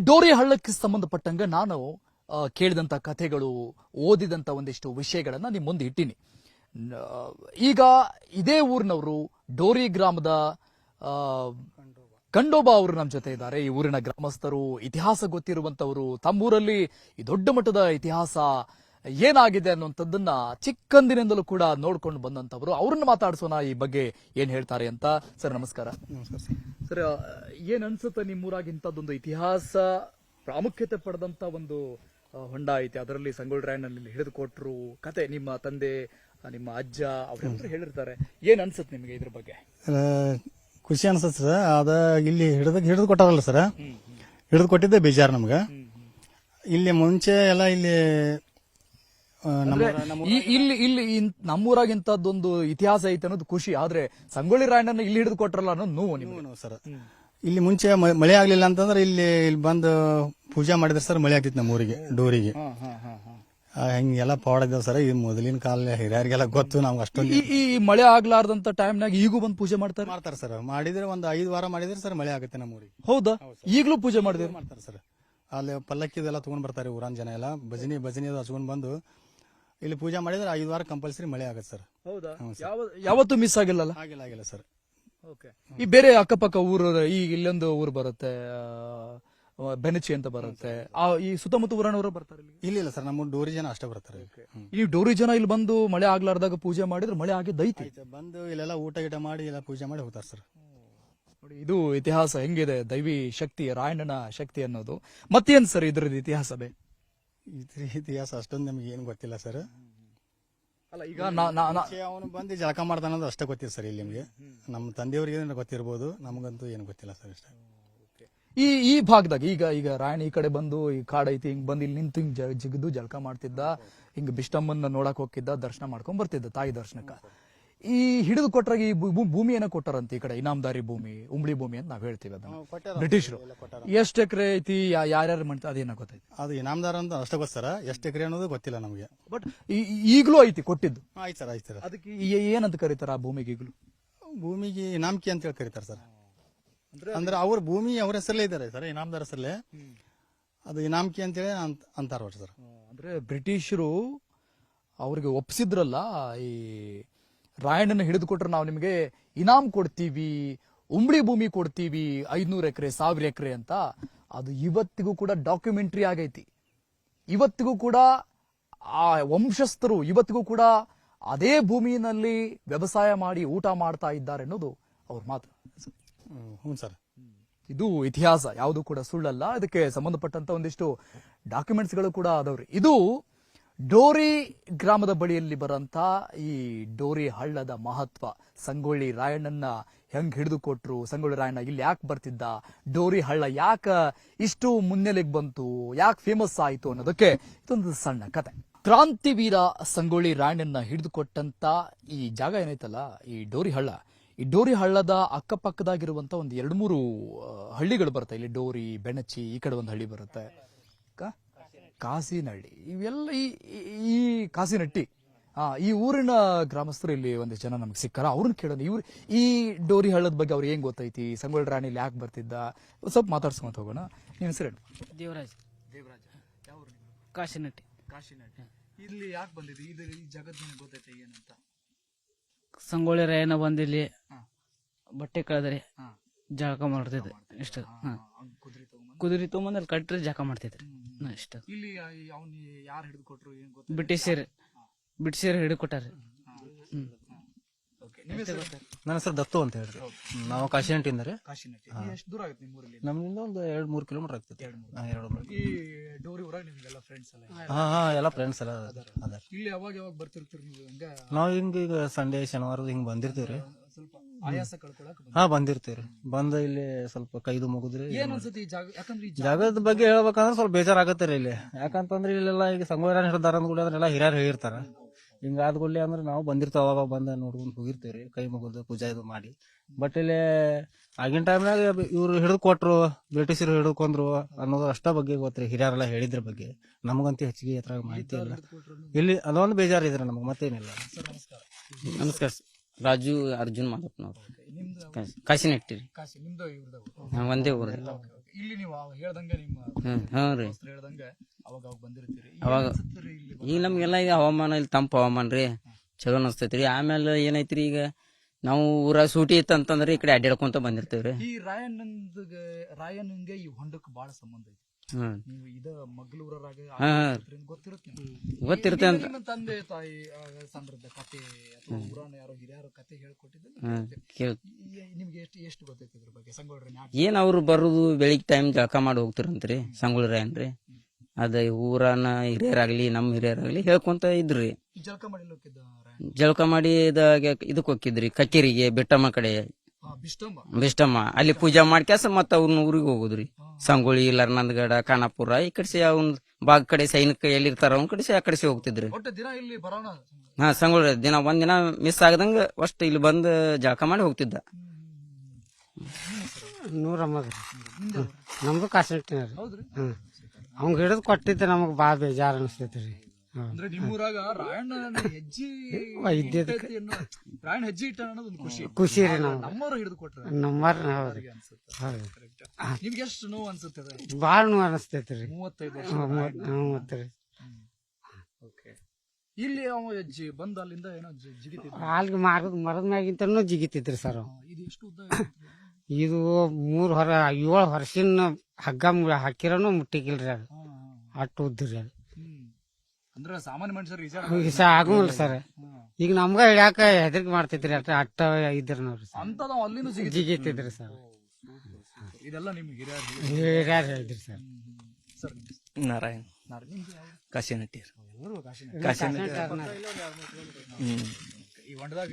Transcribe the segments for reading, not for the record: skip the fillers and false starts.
ಡೋರಿ ಹಳ್ಳಕ್ಕೆ ಸಂಬಂಧಪಟ್ಟಂಗ ನಾನು ಕೇಳಿದಂತ ಕಥೆಗಳು, ಓದಿದಂತ ಒಂದಿಷ್ಟು ವಿಷಯಗಳನ್ನ ನಿಮ್ ಮುಂದೆ ಇಟ್ಟಿನಿ. ಈಗ ಇದೇ ಊರಿನವರು ಡೋರಿ ಗ್ರಾಮದ ಕಂಡೋಬಾ ಅವರು ನಮ್ಮ ಜೊತೆ ಇದ್ದಾರೆ. ಈ ಊರಿನ ಗ್ರಾಮಸ್ಥರು, ಇತಿಹಾಸ ಗೊತ್ತಿರುವಂತವರು, ತಮ್ಮೂರಲ್ಲಿ ಈ ದೊಡ್ಡ ಮಟ್ಟದ ಇತಿಹಾಸ ಏನಾಗಿದೆ ಅನ್ನುವಂಥದ್ದನ್ನ ಚಿಕ್ಕಂದಿನಿಂದಲೂ ಕೂಡ ನೋಡ್ಕೊಂಡು ಬಂದಂತವರು. ಅವ್ರನ್ನ ಮಾತಾಡ್ಸೋಣ ಈ ಬಗ್ಗೆ ಏನ್ ಹೇಳ್ತಾರೆ ಅಂತ. ಸರ್ ನಮಸ್ಕಾರ. ಸರ್, ಏನ್ ಅನ್ಸುತ್ತೆ ನಿಮ್ಮೂರಾಗಿ ಇಂಥದ್ದೊಂದು ಇತಿಹಾಸ ಪ್ರಾಮುಖ್ಯತೆ ಪಡೆದಂತ ಒಂದು ಹೊಂಡ ಐತಿ, ಅದರಲ್ಲಿ ಸಂಗೊಳ್ಳಿ ರಾಯಣ್ಣನಲ್ಲಿ ಹಿಡಿದು ಕೊಟ್ರು ಕತೆ ನಿಮ್ಮ ತಂದೆ, ನಿಮ್ಮ ಅಜ್ಜ ಅವರೆಲ್ಲರೂ ಹೇಳಿರ್ತಾರೆ. ಏನ್ ಅನ್ಸುತ್ತೆ ನಿಮಗೆ ಇದ್ರ ಬಗ್ಗೆ? ಖುಷಿ ಅನ್ಸತ್ ಸರ್. ಅದ ಇಲ್ಲಿ ಹಿಡಿದು ಕೊಟ್ಟಾರಲ್ಲ ಸರ್, ಹಿಡಿದು ಕೊಟ್ಟಿದ್ದೆ ಬೇಜಾರು ನಮ್ಗ. ಇಲ್ಲಿ ಮುಂಚೆ ಎಲ್ಲ ಇಲ್ಲಿ ಇಲ್ಲಿ ನಮ್ಮೂರಾಗ ಇಂಥದ್ದೊಂದು ಇತಿಹಾಸ ಐತೆ ಅನ್ನೋದು ಖುಷಿ, ಆದ್ರೆ ಸಂಗೊಳ್ಳಿ ರಾಯಣ್ಣನ ಇಲ್ಲಿ ಹಿಡಿದು ಕೊಟ್ರಲ್ಲ ಅನ್ನೋದು ನೋವು ನಿಮ್ಗೆ ಸರ್. ಇಲ್ಲಿ ಮುಂಚೆ ಮಳೆ ಆಗ್ಲಿಲ್ಲ ಅಂತಂದ್ರೆ ಇಲ್ಲಿ ಬಂದು ಪೂಜೆ ಮಾಡಿದ್ರೆ ಸರ್ ಮಳೆ ಆಗ್ತಿತ್ತು ನಮ್ಮ ಊರಿಗೆ, ಡೋರಿಗೆ. ಹಿಂಗೆಲ್ಲ ಪಾಡಿದ್ದೇವ್ ಸರ್. ಈ ಮೊದಲಿನ ಕಾಲ ಹಿರಿಯರಿಗೆಲ್ಲ ಗೊತ್ತು, ನಮ್ಗೆ ಅಷ್ಟೊಂದು. ಈ ಮಳೆ ಆಗ್ಲಾರ್ದಂತ ಟೈಮ್ನಾಗ ಈಗೂ ಬಂದು ಪೂಜೆ ಮಾಡ್ತಾರೆ ಸರ್. ಮಾಡಿದ್ರೆ ಒಂದು 5 ವಾರ ಮಾಡಿದ್ರೆ ಸರ್ ಮಳೆ ಆಗುತ್ತೆ ನಮ್ಮ ಊರಿಗೆ. ಹೌದಾ? ಈಗಲೂ ಪೂಜೆ ಮಾಡ್ತಾರೆ ಸರ್. ಅಲ್ಲಿ ಪಲ್ಲಕ್ಕಿದೆಲ್ಲ ತಗೊಂಡ್ ಬರ್ತಾರೆ ಊರನ್ ಜನ ಎಲ್ಲ, ಭಜನಿ ಹಚ್ಕೊಂಡ್ ಬಂದು ಇಲ್ಲಿ ಪೂಜೆ ಮಾಡಿದ್ರೆ 5 ವಾರ ಕಂಪಲ್ಸರಿ ಮಳೆ ಆಗುತ್ತೆ ಸರ್. ಹೌದಾ? ಯಾವತ್ತೂ ಮಿಸ್ ಆಗಿಲ್ಲ? ಆಗಿಲ್ಲ ಸರ್. ಈ ಬೇರೆ ಅಕ್ಕಪಕ್ಕ ಊರು, ಈಗ ಇಲ್ಲೊಂದು ಊರು ಬರುತ್ತೆ ಬೆನಚಿ ಅಂತ ಬರುತ್ತೆ, ಈ ಸುತ್ತಮುತ್ತ ಊರನವರು ಬರ್ತಾರೆ? ಇಲ್ಲ ಸರ್, ನಮ್ಮ ಡೋರಿ ಜನ ಅಷ್ಟೇ ಬರ್ತಾರೆ. ಈ ಡೋರಿ ಜನ ಇಲ್ಲಿ ಬಂದು ಮಳೆ ಆಗ್ಲಾರ್ದಾಗ ಪೂಜೆ ಮಾಡಿದ್ರೆ ಮಳೆ ಆಗಿದ್ದೈತಿ, ಬಂದು ಇಲ್ಲೆಲ್ಲ ಊಟ ಮಾಡಿ ಎಲ್ಲ ಪೂಜೆ ಮಾಡಿ ಹೋಗ್ತಾರೆ ಸರ್. ನೋಡಿ, ಇದು ಇತಿಹಾಸ ಹೆಂಗಿದೆ, ದೈವಿ ಶಕ್ತಿ, ರಾಯಣ್ಣನ ಶಕ್ತಿ ಅನ್ನೋದು. ಮತ್ತೇನ್ ಸರ್ ಇದ್ರದ್ದು ಇತಿಹಾಸವೇ? ಇತಿಹಾಸ ಅಷ್ಟೊಂದು ನಮ್ಗೆ ಏನು ಗೊತ್ತಿಲ್ಲ ಸರ್. ಅಲ್ಲ, ಈಗ ಅವನು ಬಂದು ಜಳಕ ಮಾಡ್ತಾನ ಅನ್ನೋದು ಅಷ್ಟೇ ಗೊತ್ತಿಲ್ಲ ಸರ್. ಇಲ್ಲಿ ನಿಮ್ಗೆ ನಮ್ಮ ತಂದೆಯವ್ರಿಗೆ ಗೊತ್ತಿರ್ಬೋದು, ನಮಗಂತೂ ಏನು ಗೊತ್ತಿಲ್ಲ ಸರ್ ಇಷ್ಟ. ಈ ಭಾಗದಾಗ ಈಗ ರಾಯಣ್ಣ ಈ ಕಡೆ ಬಂದು, ಈ ಕಾಡ್ ಐತಿ, ಹಿಂಗ್ ಬಂದು ಇಲ್ಲಿ ನಿಂತು ಹಿಂಗ್ ಜಿಗಿದು ಜಳಕ ಮಾಡ್ತಿದ್ದ, ಹಿಂಗ್ ಬಿಷ್ಟಮ್ಮನ್ನ ನೋಡಕ್ ಹೋಗಿದ್ದ, ದರ್ಶನ ಮಾಡ್ಕೊಂಡ್ ಬರ್ತಿದ್ದ ತಾಯಿ ದರ್ಶನಕ್ಕ. ಈ ಹಿಡಿದು ಕೊಟ್ರಾಗ ಈ ಭೂಮಿ ಏನೋ ಕೊಟ್ಟಾರಂತ, ಈ ಕಡೆ ಇನಾಮದಾರಿ ಭೂಮಿ, ಉಂಬಳಿ ಭೂಮಿ ಅಂತ ನಾವ್ ಹೇಳ್ತೀವಿ ಅದನ್ನ, ಬ್ರಿಟಿಷರು. ಎಷ್ಟು ಎಕರೆ ಐತಿ, ಯಾರ್ಯಾರು ಮಾಡ್ತಾರೆ ಅದೇನೋ ಗೊತ್ತೈತಿ? ಅದು ಇನಾಮದಾರ ಅಂತ ಅಷ್ಟೇ ಗೊತ್ತ ಸರ್, ಎಷ್ಟು ಎಕರೆ ಅನ್ನೋದು ಗೊತ್ತಿಲ್ಲ ನಮಗೆ. ಬಟ್ ಈಗಲೂ ಐತಿ ಕೊಟ್ಟಿದ್ದು? ಆಯ್ತು ಸರ್. ಅದಕ್ಕೆ ಏನಂತ ಕರೀತಾರ ಆ ಭೂಮಿಗೆ? ಈಗಲೂ ಭೂಮಿಗೆ ಇನಾಮಕಿ ಅಂತ ಹೇಳಿ ಕರೀತಾರೆ ಸರ್. ಅಂದ್ರೆ ಅವ್ರ ಭೂಮಿ ಅವ್ರ ಹೆಸರಲ್ಲೇ ಇದ್ದಾರೆ ಸರ್, ಇನಾಮದಾರ ಹೆಸರಲ್ಲೇ. ಅದು ಇನಾಮಕಿ ಅಂತೇಳಿ ಅಂತಾರ ಸರ್. ಅಂದ್ರೆ ಬ್ರಿಟಿಷರು ಅವ್ರಿಗೆ ಒಪ್ಪಿಸಿದ್ರಲ್ಲ, ಈ ರಾಯಣ್ಣನ ಹಿಡಿದು ಕೊಟ್ರೆ ನಾವು ನಿಮಗೆ ಇನಾಮ್ ಕೊಡ್ತೀವಿ, ಉಂಬಳಿ ಭೂಮಿ ಕೊಡ್ತೀವಿ, 500 ಎಕರೆ 1000 ಎಕರೆ ಅಂತ. ಅದು ಇವತ್ತಿಗೂ ಕೂಡ ಡಾಕ್ಯುಮೆಂಟ್ರಿ ಆಗೈತಿ. ಇವತ್ತಿಗೂ ಕೂಡ ಆ ವಂಶಸ್ಥರು ಇವತ್ತಿಗೂ ಕೂಡ ಅದೇ ಭೂಮಿಯಲ್ಲಿ ವ್ಯವಸಾಯ ಮಾಡಿ ಊಟ ಮಾಡ್ತಾ ಇದ್ದಾರೆ ಅನ್ನೋದು ಅವ್ರ ಮಾತು. ಹ್ಞೂ ಸರ್. ಇದು ಇತಿಹಾಸ, ಯಾವುದು ಕೂಡ ಸುಳ್ಳಲ್ಲ. ಇದಕ್ಕೆ ಸಂಬಂಧಪಟ್ಟಂತ ಒಂದಿಷ್ಟು ಡಾಕ್ಯುಮೆಂಟ್ಸ್ಗಳು ಕೂಡ ಅದಾವ್ರಿ. ಇದು ಡೋರಿ ಗ್ರಾಮದ ಬಳಿಯಲ್ಲಿ ಬರಂತ ಈ ಡೋರಿ ಹಳ್ಳದ ಮಹತ್ವ, ಸಂಗೊಳ್ಳಿ ರಾಯಣ್ಣನ ಹೆಂಗ್ ಹಿಡಿದು ಕೊಟ್ರು, ಸಂಗೊಳ್ಳಿ ರಾಯಣ್ಣ ಇಲ್ಲಿ ಯಾಕೆ ಬರ್ತಿದ್ದ, ಡೋರಿ ಹಳ್ಳ ಯಾಕೆ ಇಷ್ಟು ಮುನ್ನೆಲೆಗೆ ಬಂತು, ಯಾಕೆ ಫೇಮಸ್ ಆಯಿತು ಅನ್ನೋದಕ್ಕೆ ಇದೊಂದು ಸಣ್ಣ ಕತೆ. ಕ್ರಾಂತಿವೀರ ಸಂಗೊಳ್ಳಿ ರಾಯಣ್ಣನ ಹಿಡಿದು ಕೊಟ್ಟಂತ ಈ ಜಾಗ ಏನೈತಲ್ಲ, ಈ ಡೋರಿ ಹಳ್ಳ, ಈ ಡೋರಿ ಹಳ್ಳದ ಅಕ್ಕಪಕ್ಕದಾಗಿರುವಂತ ಒಂದು 2-3 ಹಳ್ಳಿಗಳು ಬರುತ್ತೆ. ಇಲ್ಲಿ ಡೋರಿ, ಬೆಣಚಿ, ಈ ಕಡೆ ಒಂದು ಹಳ್ಳಿ ಬರುತ್ತೆ, ಕಾಸಿನಹಳ್ಳಿ. ಇವೆಲ್ಲ ಈ ಕಾಸಿನಟ್ಟಿ, ಈ ಊರಿನ ಗ್ರಾಮಸ್ಥರು ಇಲ್ಲಿ ಒಂದಿಷ್ಟು ಜನ ನಮ್ಗೆ ಸಿಕ್ಕಾರ. ಅವ್ರನ್ನ ಕೇಳೋಣ, ಈ ಡೋರಿ ಹಳ್ಳದ ಬಗ್ಗೆ ಅವ್ರಿಗೆ ಏನ್ ಗೊತ್ತೈತಿ, ಸಂಗೊಳ್ಳಿ ರಾಯಣ್ಣ ಇಲ್ಲಿ ಯಾಕೆ ಬರ್ತಿದ್ದ, ಸ್ವಲ್ಪ ಮಾತಾಡ್ಸ್ಕೊಂತ ಹೋಗೋಣ. ನಿಮ್ಮ ಹೆಸರು? ದೇವರಾಜ್. ಯಾವ ಊರು? ಕಾಶಿನಟ್ಟಿ. ಇಲ್ಲಿ ಯಾಕೆ ಬಂದಿದೆ, ಈ ಜಗತ್ ಗೊತ್ತೈತೆ ಏನಂತ? ಸಂಗೊಳ್ಳಿ ರಾಯಣ್ಣ ಬಂದಿಲ್ಲಿ ಬಟ್ಟೆ ಕಳೆದ್ರೆ ಜಳಕ ಮಾಡ್ತಿದ್ದೆ ಇಷ್ಟ. ಕುದುರೆ ತಗೊಂಬಂದ್ ಅಲ್ಲಿ ಕಟ್ಟ್ರೆ ಜಳಕ ಮಾಡ್ತಿದ್ರಿ ಇಷ್ಟ. ಇಲ್ಲಿ ಯಾರು ಹಿಡಿದು ಕೊಟ್ರು? ಬ್ರಿಟಿಷರ್ ಹಿಡಿದು ಕೊಟ್ಟಾರ. ನನ್ನ ಹೆಸರು ದತ್ತು ಅಂತ ಹೇಳ್ರಿ. ನಾವು ಕಾಶಿನಟ್ಟಿಂದ ರೀ. ಎಷ್ಟು ದೂರ ಆಗುತ್ತೆ ನಿಮ್ಮೂರಲ್ಲಿ? ನಮ್ಮಿಂದ ಒಂದು 2-3 ಕಿಲೋಮೀಟರ್ ಆಗ್ತದೆ. ಈ ಡೋರಿ ಊರಾಗ ನಿಮ್ಗೆಲ್ಲ ಫ್ರೆಂಡ್ಸ್ ಎಲ್ಲ? ಎಲ್ಲ ಫ್ರೆಂಡ್ಸ್ ಎಲ್ಲ ಅದಾರ. ಇಲ್ಲಿ ಯಾವಾಗ ಬರ್ತಿರ್ತೀರಿ ನೀವು? ನಾವ್ ಈಗ ಸಂಡೇ ಶನಿವಾರ ಹಿಂಗ್ ಬಂದಿರ್ತೀವ್ರಿ. ಸ್ವಲ್ಪ ಆಯಾಸ ಕಳ್ಕೊಳಕ್ ಬಂದಿರ್ತೀವ್ರಿ. ಬಂದ ಇಲ್ಲಿ ಸ್ವಲ್ಪ ಕೈದು ಮುಗಿದ್ರಿ. ಏನ್ ಅನ್ಸುತ್ತೆ ಈ ಜಾಗ? ಯಾಕಂದ್ರೆ ಜಾಗದ ಬಗ್ಗೆ ಹೇಳ್ಬೇಕಂದ್ರೆ ಸ್ವಲ್ಪ ಬೇಜಾರಾಗತ್ತೆ ರೀ ಇಲ್ಲಿ. ಯಾಕಂತಂದ್ರೆ ಇಲ್ಲೆಲ್ಲ ಈಗ ಸಂಗೊಳ್ಳಿ ರಾಯಣ್ಣ ಹಿಡಿದಾರ ಅಂದ್കൂടി ಅದ್ರೆಲ್ಲ ಹಿರಿಯರು ಹೇಳಿರ್ತಾರ. ಹಿಂಗಾದ್ಗೊಳ್ಳಿ ಅಂದ್ರೆ ನಾವು ಬಂದಿರ್ತಾವ, ಅವಾಗ ಬಂದ ನೋಡ್ಕೊಂಡ್ ಹೋಗಿರ್ತೇವ್ರಿ, ಕೈ ಮುಗಿದು ಪೂಜಾ ಇದು ಮಾಡಿ. ಬಟ್ ಇಲ್ಲಿ ಆಗಿನ ಟೈಮ್ನಾಗ ಇವ್ರು ಹಿಡಿದು ಕೊಟ್ರು, ಬ್ರಿಟಿಷರು ಹಿಡ್ಕೊಂಡ್ರು ಅನ್ನೋದು ಅಷ್ಟ ಬಗ್ಗೆ ಗೊತ್ತ್ರಿ. ಹಿರಿಯರೆಲ್ಲ ಹೇಳಿದ್ರ ಬಗ್ಗೆ ನಮಗಂತೂ ಹೆಚ್ಚಿಗೆ ಹತ್ರ ಮಾಹಿತಿ ಇಲ್ಲ. ಇಲ್ಲಿ ಅದೊಂದು ಬೇಜಾರಿದ್ರೆ ನಮಗ್ ಮತ್ತೇನಿಲ್ಲ. ನಮಸ್ಕಾರ. ರಾಜು ಅರ್ಜುನ್ ಮಾದಪ್ಪನವ್ರು, ಕಾಶಿನಟ್ಟಿ. ನಿಮ್ದು ಒಂದೇ ಊರ. ಇಲ್ಲಿ ನೀವು ಹೇಳ್ದಂಗೆ ನಿಮ್ಮ ಹ್ಞೂ ರೀ ದೋಸ್ತರು ಹೇಳ್ದಂಗೆ ಅವಾಗ ಬಂದಿರ್ತೀರಿ ಅವಾಗ ಅನ್ಸುತ್ತೆ ಇಲ್ಲಿ ಈಗ ನಮ್ಗೆಲ್ಲ ಈಗ ಹವಾಮಾನ ಇಲ್ಲಿ ತಂಪು ಹವಾಮಾನ ರೀ ಚಲೋ ಅನಿಸ್ತೈತ್ರಿ. ಆಮೇಲೆ ಏನೈತ್ರಿ ಈಗ ನಾವು ಊರಾಗ ಸೂಟಿ ಇತ್ತಂತಂದ್ರೆ ಈ ಕಡೆ ಅಡ್ಡಾಡ್ಕೊಂತ ಬಂದಿರ್ತೇವ್ರಿ. ಈ ರಾಯಣ್ಣಂಗೆ ಈ ಹೊಂಡಕ್ಕೆ ಬಹಳ ಸಂಬಂಧ ಐತಿ. ಹ್ಮ್ ನೀವು ಇದ ಮಗ್ಲೂರಾಗ ಗೊತ್ತಿರುತ್ತೆ ಗೊತ್ತಿರುತ್ತೆ ಅಂತ ನಿಮ್ಮ ತಂದೆ ತಾಯಿ ಸಂದರ್ಭದ ಕತೆ ಅಥವಾ ಊರಾನ ಯಾರೋ ಹಿರಿಯರ ಕತೆ ಹೇಳ್ಕೊಟ್ಟಿದ್ದು ನಿಮ್ಗೆ ಎಷ್ಟು ಗೊತ್ತೈತಿ ಇದ್ರ ಬಗ್ಗೆ ಸಂಗೊಳ್ಳಿ ಏನ್ ಅವ್ರು ಬರುದು ಬೆಳಿಗ್ಗೆ ಟೈಮ್ ಜಳಕ ಮಾಡಿ ಹೋಗ್ತಿರಂತ್ರಿ ಸಂಗೊಳ್ಳಿ ಏನ್ರಿ ಅದ ಊರನ ಹಿರಿಯರಾಗ್ಲಿ ನಮ್ಮ ಹಿರಿಯರಾಗ್ಲಿ ಹೇಳ್ಕೊಂತ ಇದ್ರಿ. ಜಳಕ ಮಾಡಿ ಹೋಗಿದ್ದ ಜಳಕ ಮಾಡಿ ಇದಕ್ ಹೋಗಿದ್ರಿ ಕಕ್ಕೇರಿಗೆ ಬೆಟ್ಟಮ್ಮ ಕಡೆ ಬಿಷ್ಟಮ್ಮ ಅಲ್ಲಿ ಪೂಜಾ ಮಾಡ್ಕ್ಯಾಸ ಮತ್ತ ಅವ್ರನ್ನ ಊರಿಗೆ ಹೋಗುದ್ರಿ. ಸಂಗೊಳ್ಳಿ ಲರ್ನಂದಗಡ ಖಾನಾಪುರ ಈ ಕಡೆ ಅವ್ನ ಬಾಗ್ ಕಡೆ ಸೈನಿಕ ಎಲ್ಲಿರ್ತಾರ ಅವ್ನ ಕಡೆ ಆ ಕಡೆ ಹೋಗ್ತಿದ್ರಿ. ದಿನ ಇಲ್ಲಿ ಬರೋಣ ಹಾ ಸಂಗೊಳ್ಳಿ ದಿನ ಒಂದಿನ ಮಿಸ್ ಆಗದಂಗ ಅಷ್ಟ್ ಇಲ್ಲಿ ಬಂದ್ ಜಳಕ ಮಾಡಿ ಹೋಗ್ತಿದ್ದ. ನಮ್ದು ಕಾಸಟ್ಟಿ ಅವ್ನ್ ಹಿಡಿದು ಕೊಟ್ಟಿದ್ದೆ ನಮಗ್ ಬಾಳ ಬೇಜಾರ್ ಅನಿಸ್ತೈತ್ರಿ. ಅಂದ್ರೆ ನಿಮ್ಮೂರಾಗ ರಾಯಣ್ಣ ಹೆಜ್ಜೆ ರಾಯಣ್ಣ ಹೆಜ್ಜೆ ಇಟ್ಟ ಅನ್ನೋದು ಒಂದು ಖುಷಿ ರೀ. ನಾವು ನಮ್ಮವ್ರು ಹಿಡಿದು ಕೊಟ್ರ ನಮ್ಮರ್ ನಿಮ್ಗೆ ಎಷ್ಟು ನೋವು ಅನ್ಸುತ್ತೆ? ಬಾಳ ನೋವು ಅನಿಸ್ತೈತ್ರಿ. 35 ವರ್ಷ ಇಲ್ಲಿ ಅವ ಹೆಜ್ಜೆ ಬಂದ ಅಲ್ಲಿಂದ ಏನೋ ಜಿಗಿತಿದ್ದ ಅಲ್ಲಿ ಮರದ ಮ್ಯಾಗಿಂತನೂ ಜಿಗಿತಿದ್ರಿ ಸರ್. ಇದು ಎಷ್ಟು ಉದ್ದ ಇದು 7 ವರ್ಷಿನ ಹಗ್ಗ ಹಾಕಿರೋನು ಮುಟ್ಟಿಗಿಲ್ರಿ ಅದು ಅಟ್ಟು ಉದ್ದ್ರಿ ಅದು. ಅಂದ್ರೆ ಸಾಮಾನ್ಯ ಮನುಷ್ಯರು ಆಗುದಿಲ್ಲ ಸರ್. ಈಗ ನಮ್ಗ ಹಿಡ್ಯಾಕ ಹೆದರಿಕೆ ಮಾಡ್ತೈತ್ರಿ ಅಟ್ಟ ಇದ್ರ ನೋಡ್ರಿ ಅಂತದ ಅಲ್ಲಿನೂ ಜಿಗಿತಿದ್ರಿ ಸರ್. ಇದೆಲ್ಲ ನಿಮ್ಗೆ ಹಿರಿಯರ್ ಹೇಳಿದ್ರಿ ಸರ್. ನಾರಾಯಣ್ ಕಾಶಿನಟ್ಟಿ ಈ ಹೊಂಡದಾಗ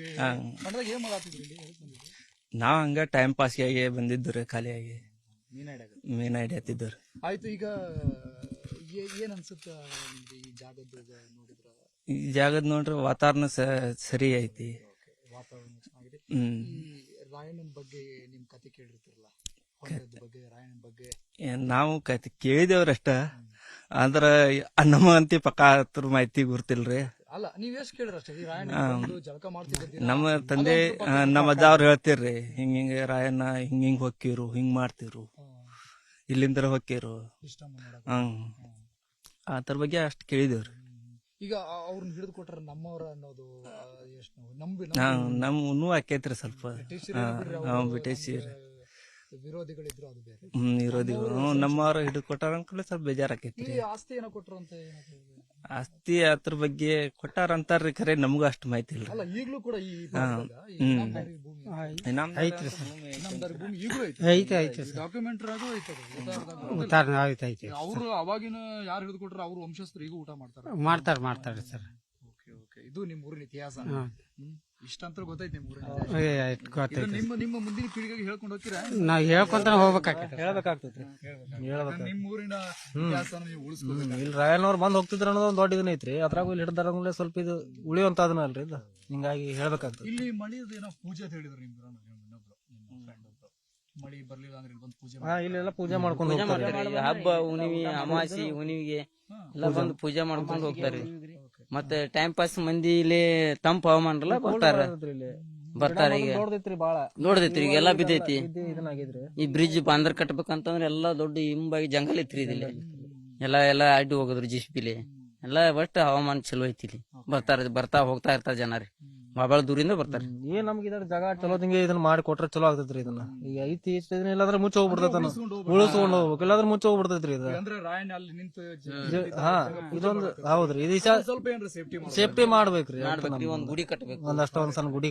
ಏನ್ ಮಾಡಾತಿದ್ರಿ? ನಾವ್ ಹಂಗ ಟೈಮ್ ಪಾಸ್ ಆಗಿ ಬಂದಿದ್ರಿ ಖಾಲಿಯಾಗಿ ಮೀನ ಹಿಡಿಯತ್ತಿದ್ರಿ. ಆಯ್ತು, ಈಗ ಏನ್ ಅನ್ಸುತ್ತ ನಿಮ್ಗೆ ಈ ಜಾಗದ ನೋಡಿದ್ರ? ಈ ಜಾಗದ್ ನೋಡ್ರಿ ವಾತಾವರಣ ಸರಿ ಐತಿ. ವಾತಾವರಣ ಚೆನ್ನಾಗಿದೆ. ಈ ರಾಯಣ್ಣನ ಬಗ್ಗೆ ನಿಮ್ ಕತೆ ಕೇಳಿರ್ತಿರಲ್ಲ, ಹೊಂಡದ ಬಗ್ಗೆ ರಾಯಣ್ಣನ ಬಗ್ಗೆ ನಾವು ಕತೆ ಕೇಳಿದೇವ್ರಷ್ಟ, ಅಂದ್ರ ನಮ್ಮ ಅಂತಿ ಪಕ್ಕ ಹತ್ರ ಮಾಹಿತಿ ಗುರ್ತಿಲ್ರಿ. ಅಲ್ಲ, ನೀವ್ ಎಷ್ಟ್ ಕೇಳಿರಷ್ಟೇ ಈ ರಾಯಣ್ಣ ಜಳಕ ಮಾಡ್ತಿದ್ದ ನಮ್ಮ ತಂದೆ ನಮ್ಮ ಅಜ್ಜ ಅವ್ರು ಹೇಳ್ತಿರ್ರಿ, ಹಿಂಗ ರಾಯಣ್ಣ ಹಿಂಗ್ ಹೊಕ್ಕಿರು, ಹಿಂಗ್ ಮಾಡ್ತಿರು, ಇಲ್ಲಿಂದ ಹೊಕ್ಕಿರು, ಆತರ ಬಗ್ಗೆ ಅಷ್ಟ್ ಕೇಳಿದೇವ್ರಿ. ಈಗ ಅವ್ರನ್ನ ಹಿಡಿದು ಕೊಟ್ರ ನಮ್ಮವ್ರ ಅನ್ನೋದು ಎಷ್ಟು ನಮ್ಮೂ ಆಕೈತ್ರಿ ಸ್ವಲ್ಪ. ಬ್ರಿಟಿಷ್ ವಿರೋಧಿಗಳಿದ್ರು ಅದು ಬೇರೆ. ವಿರೋಧಿಗಳು ನಮ್ಮವ್ರ ಹಿಡಿದು ಕೊಟ್ಟಾರ ಅನ್ಕೊಳ್ಳಿ ಸ್ವಲ್ಪ ಬೇಜಾರ್ ಆಕೈತ್ರಿ. ಆಸ್ತಿ ಏನೋ ಕೊಟ್ರು ಅಂತ ಆಸ್ತಿ ಅದ್ರ ಬಗ್ಗೆ ಕೊಟ್ಟಾರ ಅಂತಾರ್ರಿ, ಖರೆ ನಮಗೂ ಅಷ್ಟು ಮಾಹಿತಿ ಇಲ್ರಿ. ಅಲ್ಲ, ಈಗ್ಲೂ ಕೂಡ ಈ ಭೂಮಿ ಈಗಲೂ ಐತಿ, ಡಾಕ್ಯುಮೆಂಟ್ರಿ ಆಗು ಐತಿ. ಅವರು ಅವಾಗಿನ ಯಾರು ಹಿಡಿದು ಕೊಟ್ರ ಅವ್ರ ವಂಶಸ್ಥರು ಈಗ ಊಟ ಮಾಡ್ತಾರೆ ಸರ್. ಇದು ನಿಮ್ ಊರಿನ ಇತಿಹಾಸ. ಇಷ್ಟಂತ ಗೊತ್ತೈತಿ ನಿಮ್ ಊರಿನ. ನಿಮ್ಮ ಮುಂದಿನ ಪೀಳಿಗೆಗೆ ಹೇಳ್ಕೊಂಡು ಹೋಗ್ತೀರಾ? ನಾವ್ ಹೇಳ್ಕೊಂತ ಹೋಗ್ಬೇಕಾಗ್ತೈತಿ. ನಿಮ್ ಊರಿನ ಇತಿಹಾಸ ನೀವು ಉಳಿಸ್ಕೋಬೇಕು. ಇಲ್ಲಿ ರಾಯಣ್ಣವ್ರು ಬಂದ್ ಹೋಗ್ತಿದ್ರ ಅನ್ನೋದು ಒಂದ್ ದೊಡ್ಡ ಇದನ್ನ ಐತ್ರಿ. ಅದ್ರಾಗ ಇಲ್ಲಿ ಹಿಡ್ದಾರ ಸ್ವಲ್ಪ ಇದು ಉಳಿಯುವಂತ ಅದನ್ನ ಅಲ್ರಿ ಇದು. ಹಿಂಗಾಗಿ ಹೇಳ್ಬೇಕಾಗ್ತದೆ. ಇಲ್ಲಿ ಮಳಿದ ಏನೋ ಪೂಜೆ ಅಂತ ಹೇಳಿದ್ರು ನಿಮ್ದು ಮಳಿ ಬರ್ಲಿಲ್ಲ ಅಂದ್ರೆ ಬಂದು ಪೂಜೆ ಇಲ್ಲೆಲ್ಲ ಪೂಜೆ ಮಾಡ್ಕೊಂಡು ಹೋಗ್ತಾರೆ. ಹಬ್ಬ ಹುಣಿವಿ ಅಮಾಸಿ ಹುಣಿವಿಗೆ ಎಲ್ಲ ಬಂದು ಪೂಜೆ ಮಾಡ್ಕೊಂಡು ಹೋಗ್ತಾರ್ರಿ. ಮತ್ತೆ ಟೈಮ್ ಪಾಸ್ ಮಂದಿ ಇಲ್ಲಿ ತಂಪ ಹವಾಮಾನ ಬರ್ತಾರ. ಈಗ ನೋಡ್ದೈತ್ರಿ, ಈಗ ಎಲ್ಲಾ ಬಿದ್ದೈತಿ. ಈ ಬ್ರಿಡ್ಜ್ ಬಾಂದ್ರ ಕಟ್ಬೇಕಂತಂದ್ರೆ ಎಲ್ಲಾ ದೊಡ್ಡ ಹಿಂಬಾಗಿ ಜಂಗಲ್ ಐತ್ರಿ ಇಲ್ಲಿ. ಎಲ್ಲಾ ಅಡ್ಡಿ ಹೋಗದ್ರಿ ಜಿಸ್ಪಿಲಿ ಎಲ್ಲಾ. ಒಟ್ಟು ಹವಾಮಾನ ಚಲೋ ಐತಿ ಇಲ್ಲಿ. ಬರ್ತಾ ಹೋಗ್ತಾ ಇರ್ತಾರ ಜನ ರೀ, ಬಾಳ ದೂರಿಂದ ಬರ್ತಾರೆ. ಏನ್ ನಮ್ಗೆ ಇದ್ರ ಜಾಗ ಚಲೋ ಹಿಂಗೆ ಇದನ್ನ ಮಾಡಿ ಕೊಟ್ರೆ ಚಲೋ ಆಗ್ತೈತ್ರಿ. ಇದನ್ನ ಈಗ ಐತಿ ಇಲ್ಲಾಂದ್ರೆ ಮುಚ್ಚ ಹೋಗ್ಬಿಡ್ತೈತ, ಉಳಿಸ್ಕೊಂಡು ಹೋಗ್ಬೇಕು. ಇಲ್ಲಾಂದ್ರೆ ಮುಚ್ಚ ಹೋಗ್ಬಿಡ್ತೈತ್ರಿ ಇದು. ಹಾ, ಇದೊಂದು ಹೌದ್ರಿ. ಇದು ಸೇಫ್ಟಿ ಮಾಡ್ಬೇಕ್ರಿ. ಒಂದ್ ಗುಡಿ ಕಟ್ಬೇಕು, ಒಂದಷ್ಟ ಒಂದ್ ಸಣ್ಣ ಗುಡಿ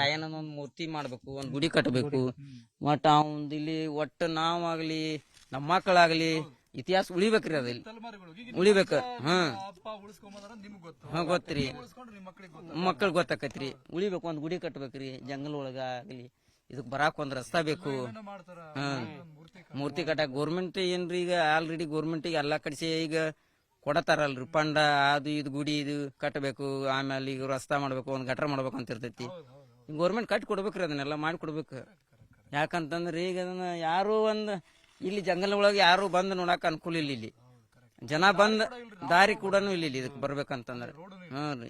ರಾಯಣ್ಣನ ಒಂದ್ ಮೂರ್ತಿ ಮಾಡ್ಬೇಕು, ಒಂದ್ ಗುಡಿ ಕಟ್ಬೇಕು. ಒಟ್ಟ ಅವಂದ್ ಇಲ್ಲಿ ಒಟ್ಟು ನಾವಾಗ್ಲಿ ನಮ್ಮ ಮಕ್ಕಳಾಗ್ಲಿ ಇತಿಹಾಸ ಉಳಿಬೇಕ್ರಿ. ಅದ ಇಲ್ಲಿ ಉಳಿಬೇಕ. ಗೊತ್ತ್ರಿ, ಮಕ್ಕಳಿಗೆ ಗೊತ್ತಾಕೈತ್ರಿ. ಉಳಿಬೇಕು, ಒಂದ್ ಗುಡಿ ಕಟ್ಬೇಕ್ರಿ. ಜಂಗಲ್ ಒಳಗ ಆಗ್ಲಿ ಇದಕ್ ಬರಾಕ್ ಒಂದ್ ರಸ್ತಾ ಬೇಕು. ಮೂರ್ತಿ ಕಟ್ಟಾಕ ಗೌರ್ಮೆಂಟ್ ಏನ್ರಿ ಈಗ ಆಲ್ರೆಡಿ ಗೌರ್ಮೆಂಟ್ ಎಲ್ಲಾ ಕಡಿಸಿ ಈಗ ಕೊಡತಾರಲ್ರಿ ಫಂಡ. ಅದು ಇದು ಗುಡಿ ಇದು ಕಟ್ಟಬೇಕು, ಆಮೇಲೆ ಈಗ ರಸ್ತಾ ಮಾಡ್ಬೇಕು, ಒಂದ್ ಗಟ್ರ ಮಾಡ್ಬೇಕು ಅಂತ ಇರ್ತೈತಿ. ಗೌರ್ಮೆಂಟ್ ಕಟ್ಟಿ ಕೊಡ್ಬೇಕ್ರಿ, ಅದನ್ನೆಲ್ಲ ಮಾಡಿ ಕೊಡ್ಬೇಕು. ಯಾಕಂತಂದ್ರೆ ಈಗ ಅದನ್ನ ಯಾರು ಒಂದ್ ಇಲ್ಲಿ ಜಂಗಲ್ ಒಳಗೆ ಯಾರು ಬಂದ್ ನೋಡಕ್ ಅನುಕೂಲ ಇಲ್ಲ. ಇಲ್ಲಿ ಜನ ಬಂದ್ ದಾರಿ ಕೂಡ ಇಲ್ಲ ಇಲ್ಲಿ ಇದಕ್ ಬರ್ಬೇಕಂತಂದ್ರೆ.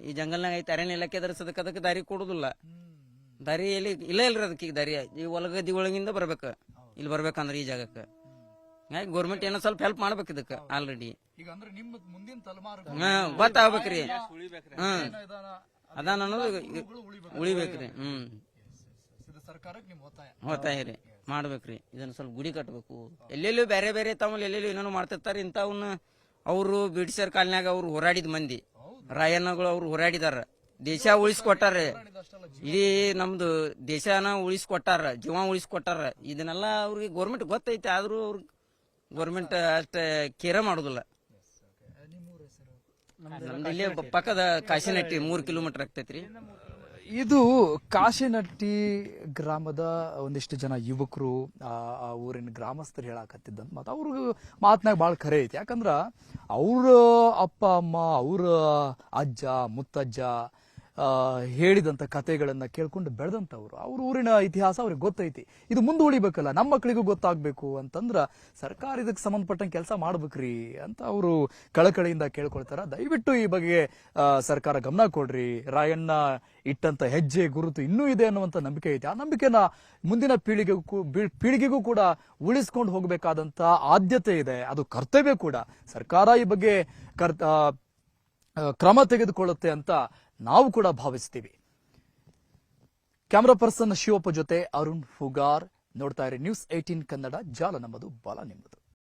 ಈ ಜಂಗಲ್ನಾಗ ಐತಿ ಅರಣ್ಯ ಇಲಾಖೆ ಅದಕ್ಕೆ ದಾರಿ ಕೊಡುದಿಲ್ಲ. ದಾರಿ ಎಲ್ಲಿ ಇಲ್ಲ ಇಲ್ರಿ ಅದಕ್ಕೆ. ಈಗ ದಾರಿ ಈ ಹೊಲಗದ್ದಿ ಒಳಗಿಂದ ಬರ್ಬೇಕ ಇಲ್ಲಿ ಬರ್ಬೇಕಂದ್ರೆ ಈ ಜಾಗಕ್ಕ. ಹಿಂಗಾಗಿ ಗೌರ್ಮೆಂಟ್ ಏನೋ ಸ್ವಲ್ಪ ಹೆಲ್ಪ್ ಮಾಡ್ಬೇಕು ಇದಕ್ಕೆ ಆಲ್ರೆಡಿ ಈಗ ಅಂದ್ರೆ ನಿಮ್ಮ ಮುಂದಿನ ತಲೆಮಾರು ಗೊತ್ತಾಗ್ಬೇಕ್ರಿ ಅದಾನ ಅನ್ನೋದು ಉಳಿಬೇಕ್ರಿ ಇದು ಸರ್ಕಾರಕ್ಕೆ ನಿಮ್ ಒತ್ತಾಯ. ಹೋತಾಯ ರೀ ಮಾಡ್ಬೇಕ್ರಿ ಇದನ್ನ ಸ್ವಲ್ಪ ಗುಡಿ ಕಟ್ಟಬೇಕು. ಎಲ್ಲೆಲ್ಲೂ ಬೇರೆ ಬೇರೆ ತಮ್ಮಲ್ಲಿ ಎಲ್ಲೆಲ್ಲೂ ಏನೇನೋ ಮಾಡ್ತಿರ್ತಾರೆ ಇಂಥವನ್ನ ಅವರು ಬ್ರಿಟಿಷರ್ ಕಾಲನ್ಯಾಗ ಅವ್ರು ಹೋರಾಡಿದ ಮಂದಿ ರಾಯಣ್ಣಗಳು ಅವ್ರು ಹೋರಾಡಿದಾರ, ದೇಶ ಉಳಿಸ್ಕೊಟ್ಟಾರ, ಇಡೀ ನಮ್ದು ದೇಶನ ಉಳಿಸ್ಕೊಟ್ಟಾರ, ಜೀವ ಉಳಿಸ್ಕೊಟ್ಟಾರ. ಇದನ್ನೆಲ್ಲ ಅವ್ರಿಗೆ ಗೌರ್ಮೆಂಟ್ ಗೊತ್ತೈತಿ, ಆದ್ರೂ ಅವ್ರಿಗೆ ಗೌರ್ಮೆಂಟ್ ಅಷ್ಟ ಕೇರ ಮಾಡುದಿಲ್ಲ. ನಮ್ದು ಇಲ್ಲಿ ಪಕ್ಕದ ಕಾಶಿನಟ್ಟಿ 3 ಕಿಲೋಮೀಟರ್ ಆಗ್ತೈತ್ರಿ. ಇದು ಕಾಶಿನಟ್ಟಿ ಗ್ರಾಮದ ಒಂದಿಷ್ಟು ಜನ ಯುವಕರು ಆ ಊರಿನ ಗ್ರಾಮಸ್ಥರು ಹೇಳಾಕತ್ತಿದ್ದಂತ ಮಾತು ಅವ್ರಿಗೆ ಮಾತನಾಗ ಭಾಳ ಖರೆ ಐತಿ. ಯಾಕಂದ್ರ ಅವ್ರ ಅಪ್ಪ ಅಮ್ಮ, ಅವ್ರ ಅಜ್ಜ ಮುತ್ತಜ್ಜ ಹೇಳಿದಂತ ಕಥೆಗಳನ್ನ ಕೇಳ್ಕೊಂಡು ಬೆಳೆದಂತವ್ರು, ಅವ್ರ ಊರಿನ ಇತಿಹಾಸ ಅವ್ರಿಗೆ ಗೊತ್ತೈತಿ. ಇದು ಮುಂದೆ ಉಳಿಬೇಕಲ್ಲ, ನಮ್ಮ ಮಕ್ಕಳಿಗೂ ಗೊತ್ತಾಗ್ಬೇಕು ಅಂತಂದ್ರ ಸರ್ಕಾರ ಇದಕ್ಕೆ ಸಂಬಂಧಪಟ್ಟಂಗೆ ಕೆಲಸ ಮಾಡ್ಬೇಕ್ರಿ ಅಂತ ಅವರು ಕಳಕಳಿಯಿಂದ ಕೇಳ್ಕೊಳ್ತಾರ. ದಯವಿಟ್ಟು ಈ ಬಗ್ಗೆ ಸರ್ಕಾರ ಗಮನ ಕೊಡ್ರಿ. ರಾಯಣ್ಣ ಇಟ್ಟಂತ ಹೆಜ್ಜೆ ಗುರುತು ಇನ್ನೂ ಇದೆ ಅನ್ನುವಂತ ನಂಬಿಕೆ ಐತಿ. ಆ ನಂಬಿಕೆನ ಮುಂದಿನ ಪೀಳಿಗೆಗೂ ಕೂಡ ಉಳಿಸ್ಕೊಂಡು ಹೋಗಬೇಕಾದಂತ ಆದ್ಯತೆ ಇದೆ, ಅದು ಕರ್ತವ್ಯ ಕೂಡ. ಸರ್ಕಾರ ಈ ಬಗ್ಗೆ ಕ್ರಮ ತೆಗೆದುಕೊಳ್ಳುತ್ತೆ ಅಂತ ನಾವು ಕೂಡ ಭಾವಿಸ್ತೀವಿ. ಕ್ಯಾಮರಾ ಪರ್ಸನ್ ಶಿವಪ್ಪ ಜೊತೆ ಅರುಣ್ ಹುಗಾರ್. ನೋಡ್ತಾ ಇರಿ ನ್ಯೂಸ್ 18 ಕನ್ನಡ, ಜಾಲ ನಮ್ಮದು, ಬಲ ನಿಮ್ಮದು.